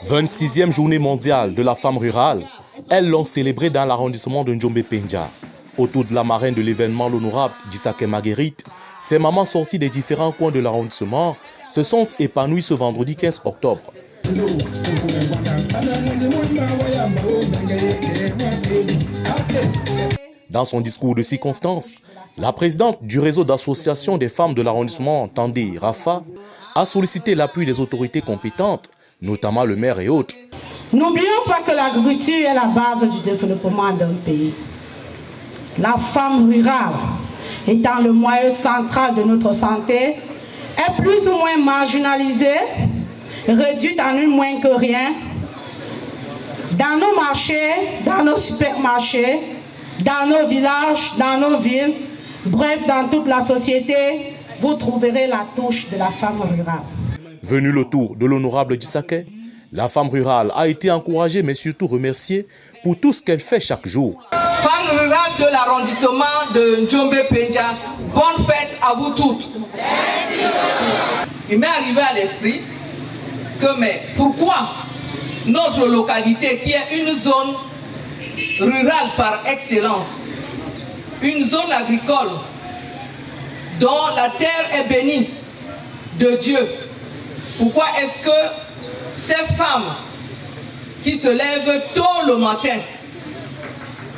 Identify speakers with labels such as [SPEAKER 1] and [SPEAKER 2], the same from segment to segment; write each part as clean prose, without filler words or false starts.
[SPEAKER 1] 26e journée mondiale de la femme rurale, elles l'ont célébrée dans l'arrondissement de Njombe-Pendja. Autour de la marraine de l'événement, l'honorable Djisake Marguerite, ces mamans sorties des différents coins de l'arrondissement se sont épanouies ce vendredi 15 octobre. Dans son discours de circonstance, la présidente du réseau d'associations des femmes de l'arrondissement Tandé, Rafa, a sollicité l'appui des autorités compétentes, notamment le maire et autres.
[SPEAKER 2] N'oublions pas que l'agriculture est la base du développement d'un pays. La femme rurale, étant le moyen central de notre santé, est plus ou moins marginalisée, réduite en une moins que rien. Dans nos marchés, dans nos supermarchés, dans nos villages, dans nos villes, bref, dans toute la société, vous trouverez la touche de la femme rurale.
[SPEAKER 1] Venu le tour de l'honorable Djisake, la femme rurale a été encouragée mais surtout remerciée pour tout ce qu'elle fait chaque jour.
[SPEAKER 3] Femme rurale de l'arrondissement de Njombe-Pendja, bonne fête à vous toutes. Merci. Il m'est arrivé à l'esprit que mais pourquoi notre localité qui est une zone rurale par excellence, une zone agricole dont la terre est bénie de Dieu, pourquoi est-ce que ces femmes qui se lèvent tôt le matin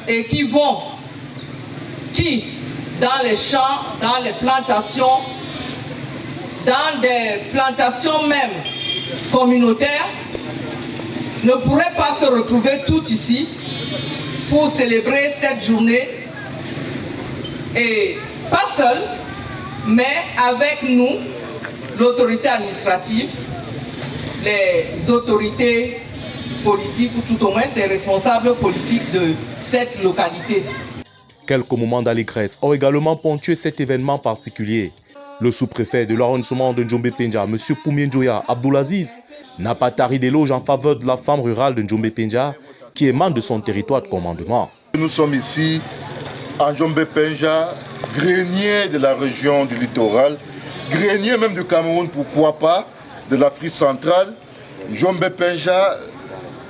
[SPEAKER 3] et qui vont, dans les champs, dans les plantations, dans des plantations même communautaires, ne pourraient pas se retrouver toutes ici pour célébrer cette journée, et pas seules, mais avec nous, l'autorité administrative, les autorités politiques, ou tout au moins les responsables politiques de cette localité.
[SPEAKER 1] Quelques moments d'allégresse ont également ponctué cet événement particulier. Le sous-préfet de l'arrondissement de Njombe-Pendja, M. Poumienjoya Abdoulaziz, n'a pas tari d'éloges en faveur de la femme rurale de Njombe-Pendja qui émane de son territoire de commandement.
[SPEAKER 4] Nous sommes ici à Njombe-Pendja, grenier de la région du littoral, grenier même du Cameroun, pourquoi pas, de l'Afrique centrale. Njombe-Pendja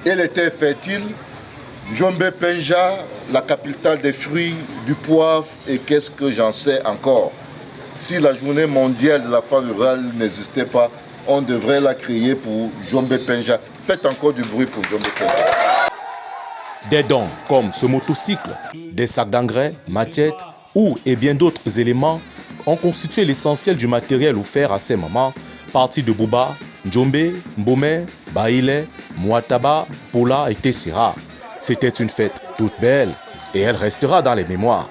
[SPEAKER 4] est les terres fertiles. Njombe-Pendja, la capitale des fruits, du poivre et qu'est-ce que j'en sais encore. Si la journée mondiale de la femme rurale n'existait pas, on devrait la créer pour Njombe-Pendja. Faites encore du bruit pour Njombe-Pendja.
[SPEAKER 1] Des dons comme ce motocycle, des sacs d'engrais, machettes ou et bien d'autres éléments ont constitué l'essentiel du matériel offert à ces mamans partis de Bouba, Njombe, Mbome, Baïle, Mouataba, Pola et Tessira. C'était une fête toute belle et elle restera dans les mémoires.